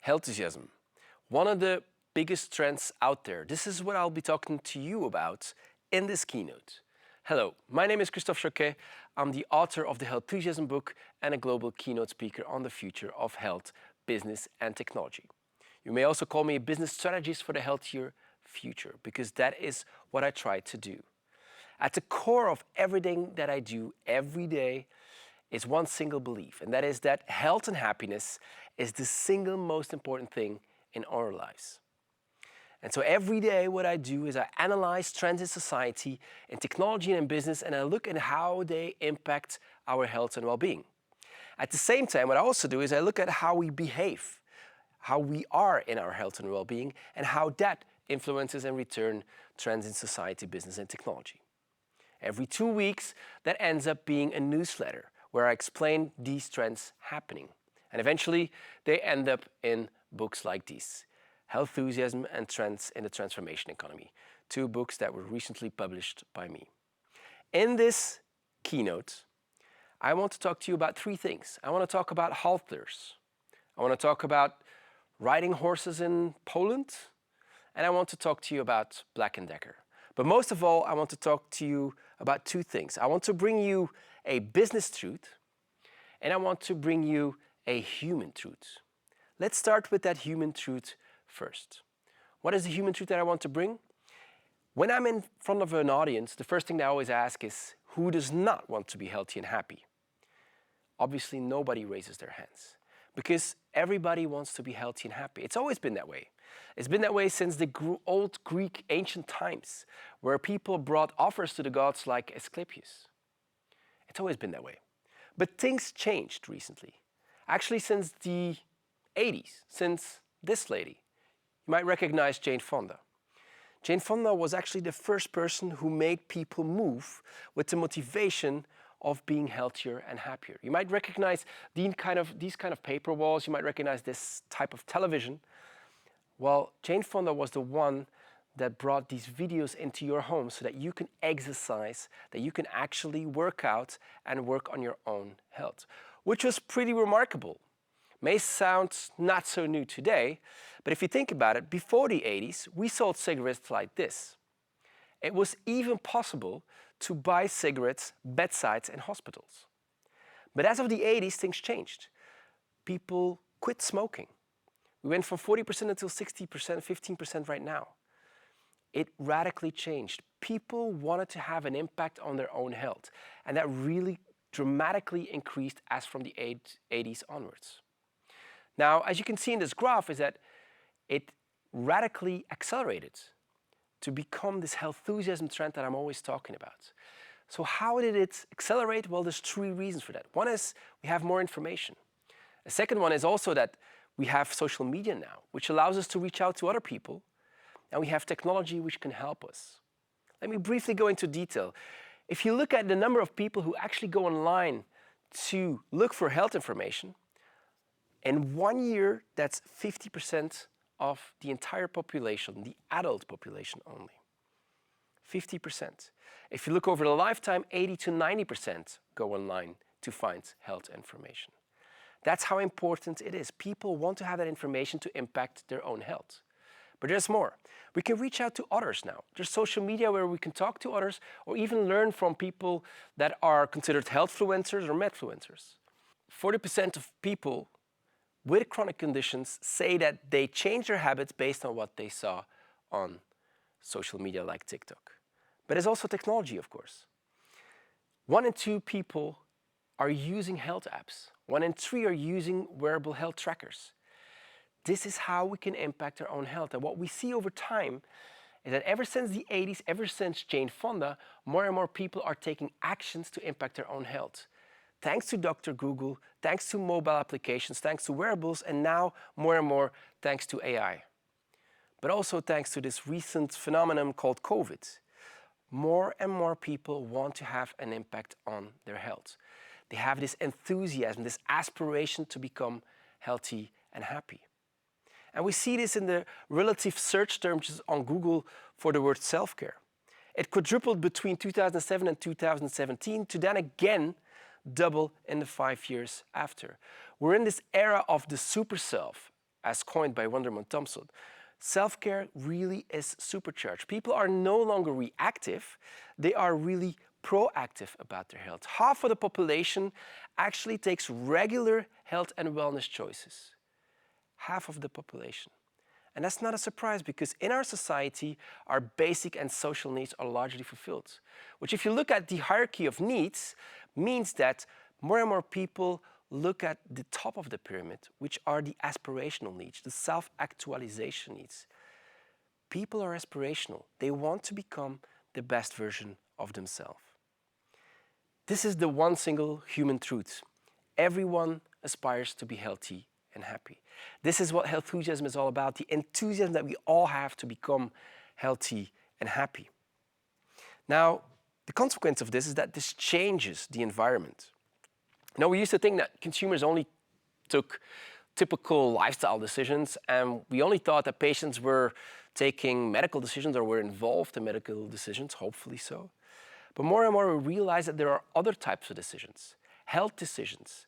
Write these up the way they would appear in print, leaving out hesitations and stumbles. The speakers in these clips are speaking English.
Healthusiasm, one of the biggest trends out there. This is what I'll be talking to you about in this keynote. Hello, my name is Christophe. I'm the author of the Healthusiasm book and a global keynote speaker on the future of health, business and technology. You may also call me a business strategist for the healthier future, because that is what I try to do. At the core of everything that I do every day is one single belief, and that is that health and happiness is the single most important thing in our lives. And so every day what I do is I analyze trends in society, in technology and in business, and I look at how they impact our health and well-being. At the same time, what I also do is I look at how we behave, how we are in our health and well-being, and how that influences in return trends in society, business and technology. Every 2 weeks, that ends up being a newsletter where I explain these trends happening. And eventually, they end up in books like these, Healthusiasm and Trends in the Transformation Economy, 2 books that were recently published by me. In this keynote, I want to talk to you about 3 things. I want to talk about halters. I want to talk about riding horses in Poland. And I want to talk to you about Black & Decker. But most of all, I want to talk to you about 2 things. I want to bring you a business truth, and I want to bring you a human truth. Let's start with that human truth first. What is the human truth that I want to bring? When I'm in front of an audience, the first thing they always ask is, who does not want to be healthy and happy? Obviously, nobody raises their hands, because everybody wants to be healthy and happy. It's always been that way. It's been that way since the old Greek ancient times, where people brought offers to the gods like Asclepius. It's always been that way. But things changed recently. Actually, since the 80s, since this lady. You might recognize Jane Fonda. Jane Fonda was actually the first person who made people move with the motivation of being healthier and happier. You might recognize these kind of paper walls. You might recognize this type of television. Well, Jane Fonda was the one that brought these videos into your home so that you can exercise, that you can actually work out and work on your own health, which was pretty remarkable. May sound not so new today, but if you think about it, before the 80s, we sold cigarettes like this. It was even possible to buy cigarettes bedsides in hospitals. But as of the 80s, things changed. People quit smoking. We went from 40% until 60%, 15% right now. It radically changed. People wanted to have an impact on their own health, and that really dramatically increased as from the 80s onwards. Now, as you can see in this graph, is that it radically accelerated to become this healthusiasm trend that I'm always talking about. So how did it accelerate? Well, there's 3 reasons for that. One is we have more information. A second one is also that we have social media now, which allows us to reach out to other people. And we have technology which can help us. Let me briefly go into detail. If you look at the number of people who actually go online to look for health information, in 1 year, that's 50% of the entire population, the adult population only. 50%. If you look over the lifetime, 80 to 90% go online to find health information. That's how important it is. People want to have that information to impact their own health. But there's more. We can reach out to others now. There's social media where we can talk to others or even learn from people that are considered healthfluencers or medfluencers. 40% of people with chronic conditions say that they change their habits based on what they saw on social media like TikTok. But there's also technology, of course. 1 in 2 people are using health apps. 1 in 3 are using wearable health trackers. This is how we can impact our own health. And what we see over time is that ever since the 80s, ever since Jane Fonda, more and more people are taking actions to impact their own health. Thanks to Dr. Google, thanks to mobile applications, thanks to wearables, and now more and more thanks to AI. But also thanks to this recent phenomenon called COVID. More and more people want to have an impact on their health. They have this enthusiasm, this aspiration to become healthy and happy. And we see this in the relative search terms on Google for the word self-care. It quadrupled between 2007 and 2017 to then again double in the 5 years after. We're in this era of the super self, as coined by Wonderman Thompson, self-care really is supercharged. People are no longer reactive, they are really proactive about their health. Half of the population actually takes regular health and wellness choices. Half of the population. And that's not a surprise because in our society, our basic and social needs are largely fulfilled. Which if you look at the hierarchy of needs, means that more and more people look at the top of the pyramid, which are the aspirational needs, the self-actualization needs. People are aspirational. They want to become the best version of themselves. This is the one single human truth. Everyone aspires to be healthy and happy. This is what Healthusiasm is all about, the enthusiasm that we all have to become healthy and happy. Now, the consequence of this is that this changes the environment. Now, we used to think that consumers only took typical lifestyle decisions, and we only thought that patients were taking medical decisions or were involved in medical decisions, hopefully so. But more and more we realize that there are other types of decisions, health decisions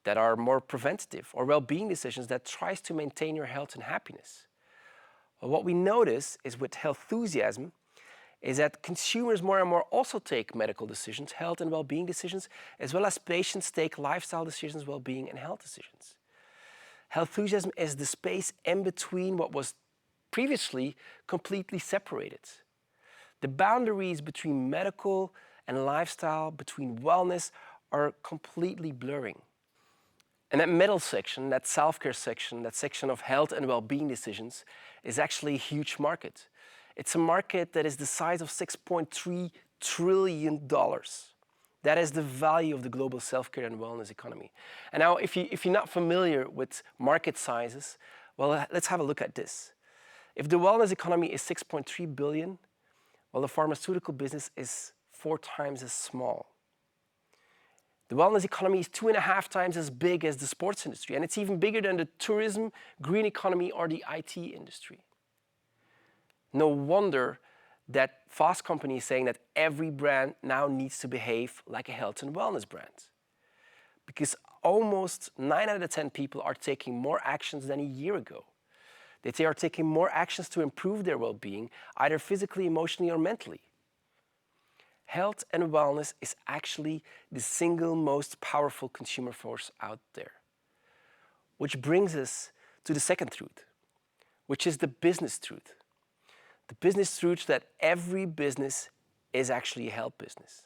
that are more preventative, or well-being decisions that tries to maintain your health and happiness. Well, what we notice is with Healthusiasm is that consumers more and more also take medical decisions, health and well-being decisions, as well as patients take lifestyle decisions, well-being and health decisions. Healthusiasm is the space in between what was previously completely separated. The boundaries between medical and lifestyle, between wellness, are completely blurring. And that middle section, that self-care section, that section of health and well-being decisions is actually a huge market. It's a market that is the size of $6.3 trillion. That is the value of the global self-care and wellness economy. And now, if you're not familiar with market sizes, well, let's have a look at this. If the wellness economy is 6.3 billion, well, the pharmaceutical business is 4 times as small. The wellness economy is 2.5 times as big as the sports industry, and it's even bigger than the tourism, green economy, or the IT industry. No wonder that Fast Company is saying that every brand now needs to behave like a health and wellness brand. Because almost 9 out of 10 people are taking more actions than a year ago. They are taking more actions to improve their well-being, either physically, emotionally, or mentally. Health and wellness is actually the single most powerful consumer force out there. Which brings us to the second truth, which is the business truth. The business truth that every business is actually a health business.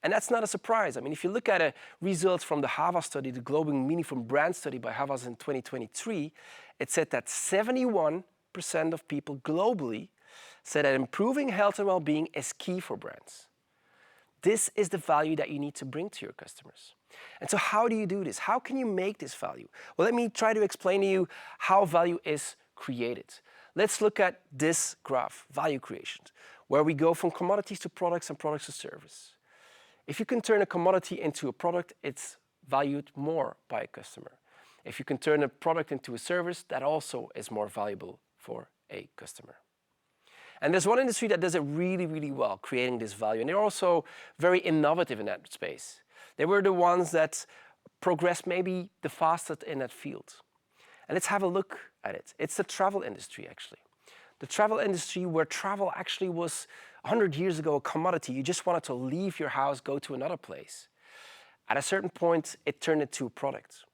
And that's not a surprise. I mean, if you look at results from the Havas study, the Global Meaningful Brand Study by Havas in 2023, it said that 71% of people globally said that improving health and well-being is key for brands. This is the value that you need to bring to your customers. And so how do you do this? How can you make this value? Well, let me try to explain to you how value is created. Let's look at this graph, value creation, where we go from commodities to products and products to service. If you can turn a commodity into a product, it's valued more by a customer. If you can turn a product into a service, that also is more valuable for a customer. And there's one industry that does it really, really well, creating this value. And they're also very innovative in that space. They were the ones that progressed maybe the fastest in that field. And let's have a look at it. It's the travel industry, actually. The travel industry, where travel actually was 100 years ago a commodity. You just wanted to leave your house, go to another place. At a certain point, it turned into a product.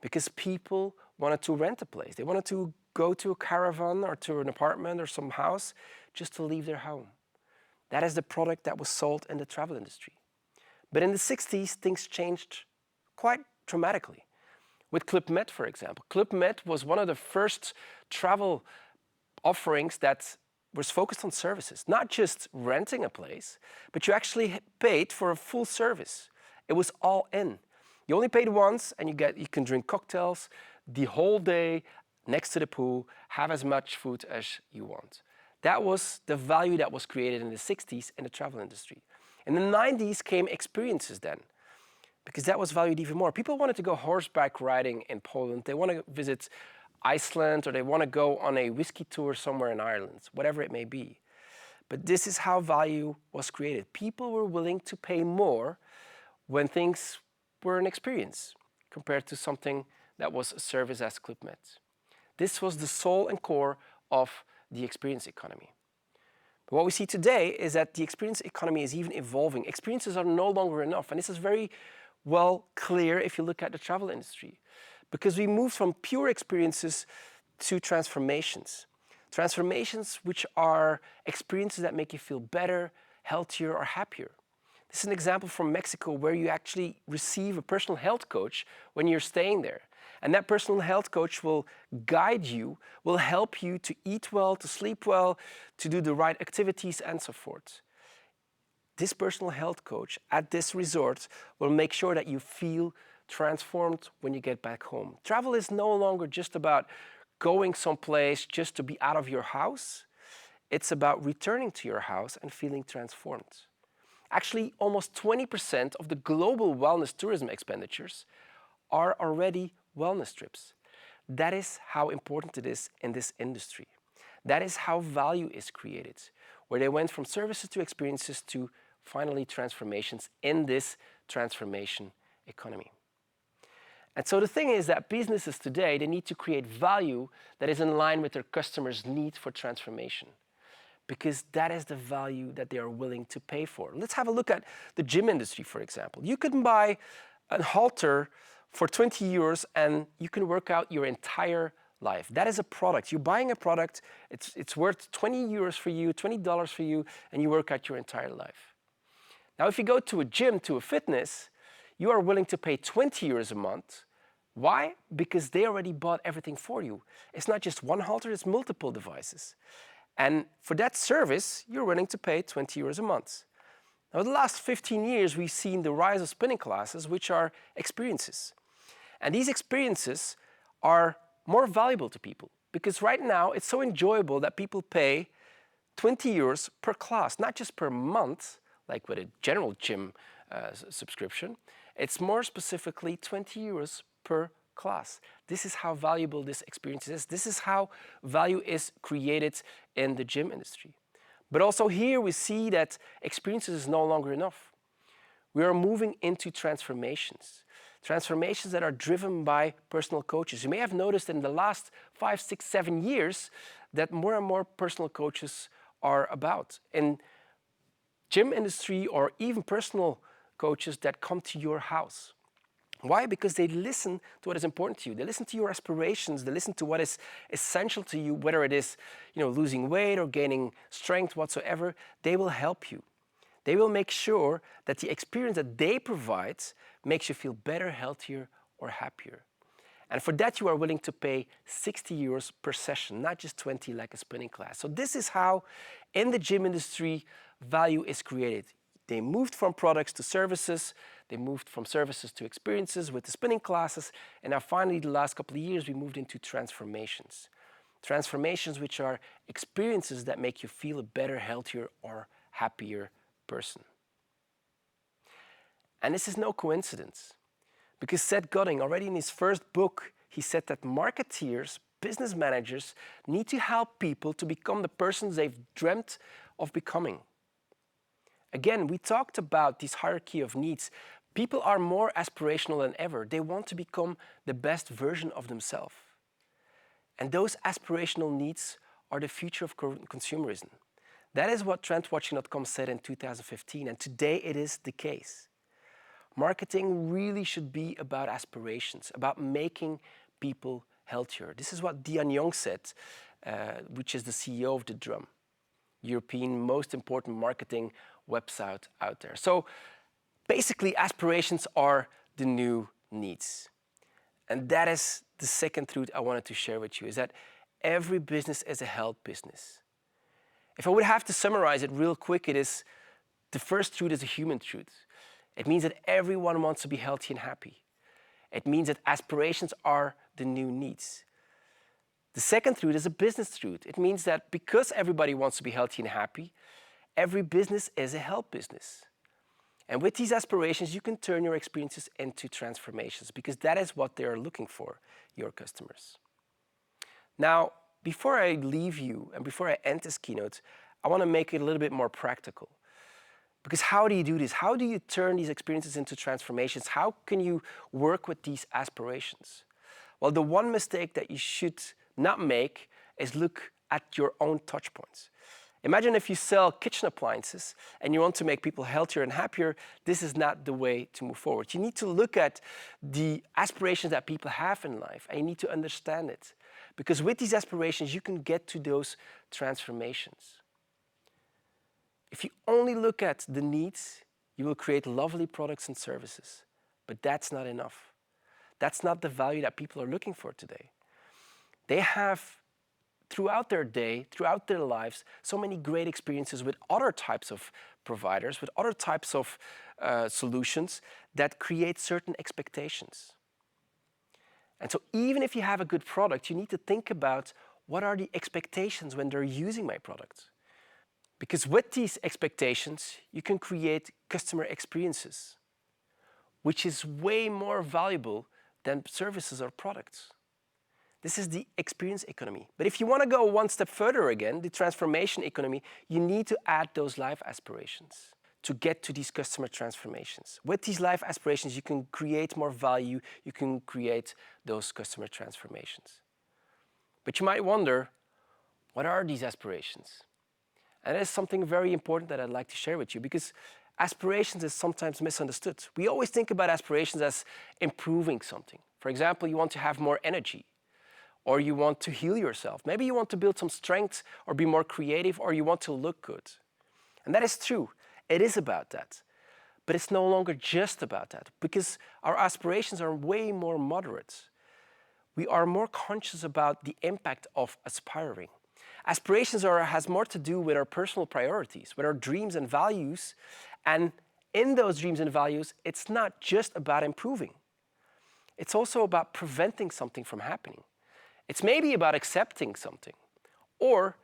Because people wanted to rent a place. They wanted to go to a caravan or to an apartment or some house just to leave their home. That is the product that was sold in the travel industry. But in the 60s, things changed quite dramatically. With Club Med, for example. Club Med was one of the first travel offerings that was focused on services. Not just renting a place, but you actually paid for a full service. It was all in. You only paid once and you can drink cocktails the whole day next to the pool, have as much food as you want. That was the value that was created in the 60s in the travel industry. In the 90s came experiences then, because that was valued even more. People wanted to go horseback riding in Poland. They want to visit Iceland, or they want to go on a whiskey tour somewhere in Ireland, whatever it may be. But this is how value was created. People were willing to pay more when things were an experience compared to something that was a service as Club Med. This was the soul and core of the experience economy. But what we see today is that the experience economy is even evolving. Experiences are no longer enough, and this is very well clear if you look at the travel industry, because we moved from pure experiences to transformations. Transformations which are experiences that make you feel better, healthier, or happier. This is an example from Mexico where you actually receive a personal health coach when you're staying there. And that personal health coach will guide you, will help you to eat well, to sleep well, to do the right activities, and so forth. This personal health coach at this resort will make sure that you feel transformed when you get back home. Travel is no longer just about going someplace just to be out of your house. It's about returning to your house and feeling transformed. Actually, almost 20% of the global wellness tourism expenditures are already wellness trips. That is how important it is in this industry. That is how value is created, where they went from services to experiences to finally transformations in this transformation economy. And so the thing is that businesses today, they need to create value that is in line with their customers' need for transformation, because that is the value that they are willing to pay for. Let's have a look at the gym industry, for example. You can buy a halter for 20 euros and you can work out your entire life. That is a product. You're buying a product, it's worth 20 euros for you, $20 for you, and you work out your entire life. Now, if you go to a gym, to a fitness, you are willing to pay 20 euros a month. Why? Because they already bought everything for you. It's not just one halter, it's multiple devices. And for that service, you're willing to pay 20 euros a month. Now, in the last 15 years, we've seen the rise of spinning classes, which are experiences. And these experiences are more valuable to people because right now it's so enjoyable that people pay 20 euros per class, not just per month, like with a general gym subscription. It's more specifically 20 euros per class. This is how valuable this experience is. This is how value is created in the gym industry. But also here we see that experiences is no longer enough. We are moving into transformations. Transformations that are driven by personal coaches. You may have noticed in the last 5, 6, 7 years that more and more personal coaches are about. In gym industry or even personal coaches that come to your house. Why? Because they listen to what is important to you. They listen to your aspirations. They listen to what is essential to you, whether it is, losing weight or gaining strength whatsoever. They will help you. They will make sure that the experience that they provide makes you feel better, healthier, or happier. And for that, you are willing to pay 60 euros per session, not just 20 like a spinning class. So this is how, in the gym industry, value is created. They moved from products to services. They moved from services to experiences with the spinning classes. And now finally, the last couple of years, we moved into transformations. Transformations which are experiences that make you feel a better, healthier, or happier person. And this is no coincidence, because Seth Godin, already in his first book, he said that marketeers, business managers, need to help people to become the persons they've dreamt of becoming. Again, we talked about this hierarchy of needs. People are more aspirational than ever. They want to become the best version of themselves. And those aspirational needs are the future of consumerism. That is what trendwatching.com said in 2015, and today it is the case. Marketing really should be about aspirations, about making people healthier. This is what Dian Young said, which is the CEO of The Drum, European most important marketing website out there. So basically, aspirations are the new needs. And that is the second truth I wanted to share with you, is that every business is a health business. If I would have to summarize it real quick, it is the first truth is a human truth. It means that everyone wants to be healthy and happy. It means that aspirations are the new needs. The second truth is a business truth. It means that because everybody wants to be healthy and happy, every business is a health business. And with these aspirations, you can turn your experiences into transformations, because that is what they are looking for, your customers. Now, before I leave you and before I end this keynote, I want to make it a little bit more practical. Because how do you do this? How do you turn these experiences into transformations? How can you work with these aspirations? Well, the one mistake that you should not make, is look at your own touch points. Imagine if you sell kitchen appliances and you want to make people healthier and happier, this is not the way to move forward. You need to look at the aspirations that people have in life and you need to understand it. Because with these aspirations, you can get to those transformations. If you only look at the needs, you will create lovely products and services. But that's not enough. That's not the value that people are looking for today. They have, throughout their day, throughout their lives, so many great experiences with other types of providers, with other types of solutions that create certain expectations. And so even if you have a good product, you need to think about what are the expectations when they're using my product. Because with these expectations, you can create customer experiences, which is way more valuable than services or products. This is the experience economy. But if you want to go one step further again, the transformation economy, you need to add those life aspirations to get to these customer transformations. With these life aspirations, you can create more value, you can create those customer transformations. But you might wonder, what are these aspirations? And that is something very important that I'd like to share with you, because aspirations is sometimes misunderstood. We always think about aspirations as improving something. For example, you want to have more energy, or you want to heal yourself. Maybe you want to build some strength or be more creative, or you want to look good. And that is true. It is about that. But it's no longer just about that, because our aspirations are way more moderate. We are more conscious about the impact of aspiring. Aspirations has more to do with our personal priorities, with our dreams and values. And in those dreams and values, it's not just about improving. It's also about preventing something from happening. It's maybe about accepting something, or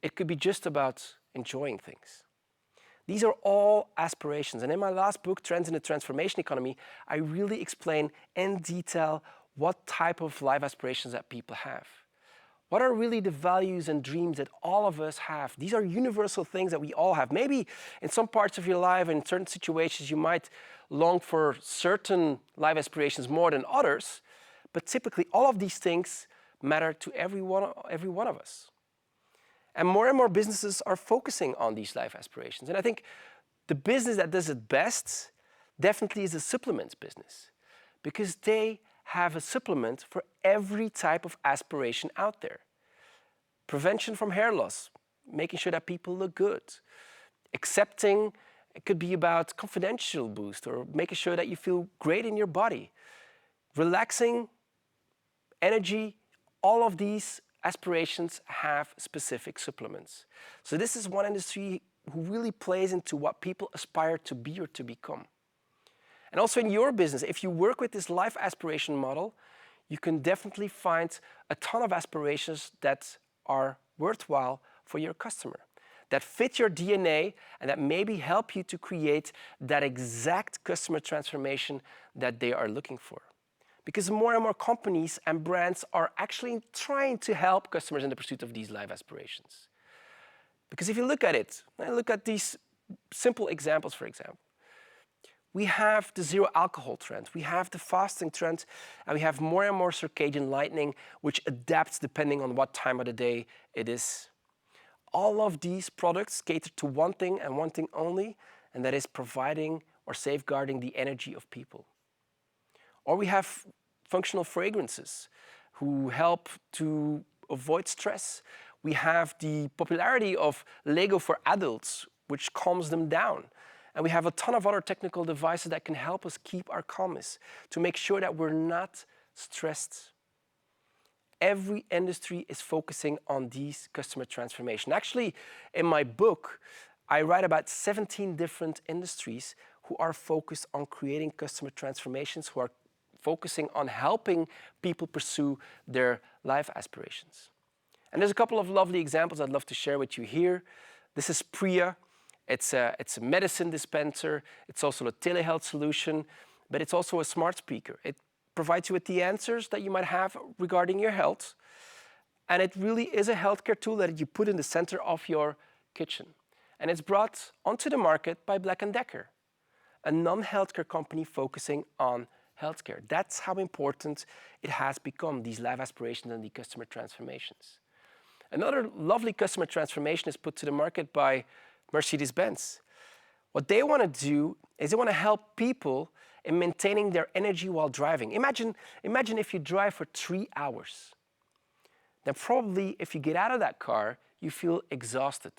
it could be just about enjoying things. These are all aspirations. And in my last book, Trends in the Transformation Economy, I really explain in detail what type of life aspirations that people have. What are really the values and dreams that all of us have? These are universal things that we all have. Maybe in some parts of your life, in certain situations, you might long for certain life aspirations more than others, but typically all of these things matter to every one of us. And more businesses are focusing on these life aspirations. And I think the business that does it best definitely is a supplements business, because they have a supplement for every type of aspiration out there. Prevention from hair loss, making sure that people look good. Accepting, it could be about confidential boost or making sure that you feel great in your body. Relaxing, energy, all of these aspirations have specific supplements. So this is one industry who really plays into what people aspire to be or to become. And also in your business, if you work with this life aspiration model, you can definitely find a ton of aspirations that are worthwhile for your customer, that fit your DNA and that maybe help you to create that exact customer transformation that they are looking for. Because more and more companies and brands are actually trying to help customers in the pursuit of these life aspirations. Because if you look at it, look at these simple examples, for example. We have the zero alcohol trend, we have the fasting trend, and we have more and more circadian lightning, which adapts depending on what time of the day it is. All of these products cater to one thing and one thing only, and that is providing or safeguarding the energy of people. Or we have functional fragrances who help to avoid stress. We have the popularity of Lego for adults, which calms them down. And we have a ton of other technical devices that can help us keep our calmness, to make sure that we're not stressed. Every industry is focusing on these customer transformation. Actually, in my book, I write about 17 different industries who are focused on creating customer transformations, who are focusing on helping people pursue their life aspirations. And there's a couple of lovely examples I'd love to share with you here. This is Priya. It's a medicine dispenser. It's also a telehealth solution, but it's also a smart speaker. It provides you with the answers that you might have regarding your health. And it really is a healthcare tool that you put in the center of your kitchen. And it's brought onto the market by Black & Decker, a non-healthcare company focusing on healthcare. That's how important it has become, these life aspirations and the customer transformations. Another lovely customer transformation is put to the market by Mercedes-Benz. What they want to do is they want to help people in maintaining their energy while driving. Imagine if you drive for 3 hours. Then probably if you get out of that car, you feel exhausted.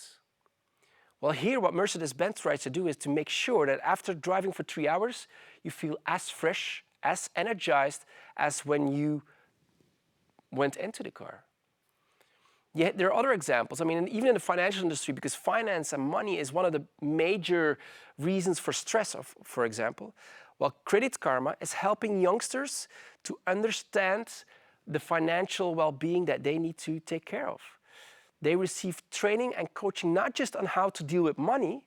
Well, here what Mercedes-Benz tries to do is to make sure that after driving for 3 hours, you feel as fresh, as energized as when you went into the car. Yet there are other examples. I mean, even in the financial industry, because finance and money is one of the major reasons for stress, for example. Well, Credit Karma is helping youngsters to understand the financial well-being that they need to take care of. They receive training and coaching not just on how to deal with money,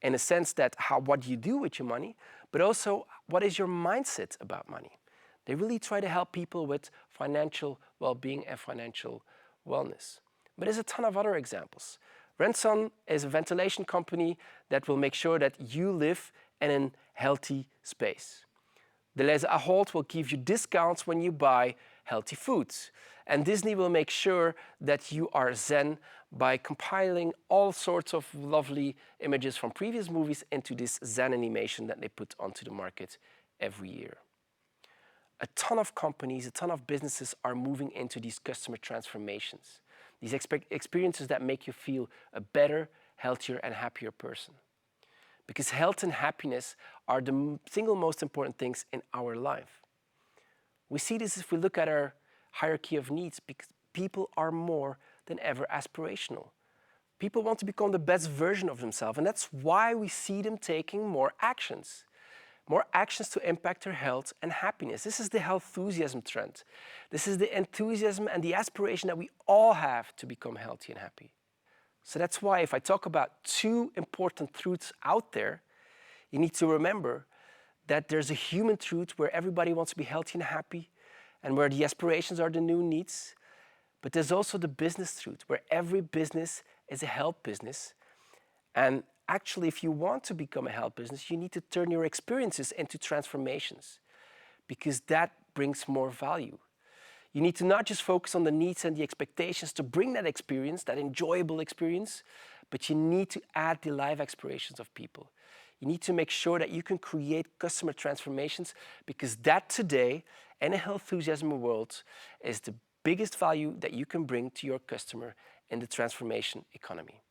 in a sense that what you do with your money, but also what is your mindset about money. They really try to help people with financial well-being and financial wellness. But there's a ton of other examples. Renson is a ventilation company that will make sure that you live in a healthy space. Deleuze Ahold will give you discounts when you buy healthy foods. And Disney will make sure that you are zen by compiling all sorts of lovely images from previous movies into this zen animation that they put onto the market every year. A ton of companies, a ton of businesses are moving into these customer transformations, these experiences that make you feel a better, healthier, and happier person. Because health and happiness are the single most important things in our life. We see this if we look at our hierarchy of needs, because people are more than ever aspirational. People want to become the best version of themselves, and that's why we see them taking more actions to impact their health and happiness. This is the healthusiasm trend. This is the enthusiasm and the aspiration that we all have to become healthy and happy. So that's why if I talk about 2 important truths out there, you need to remember that there's a human truth where everybody wants to be healthy and happy and where the aspirations are the new needs. But there's also the business truth where every business is a health business. And actually, if you want to become a health business, you need to turn your experiences into transformations because that brings more value. You need to not just focus on the needs and the expectations to bring that experience, that enjoyable experience, but you need to add the life aspirations of people. You need to make sure that you can create customer transformations because that today, in a healthusiasm world, is the biggest value that you can bring to your customer in the transformation economy.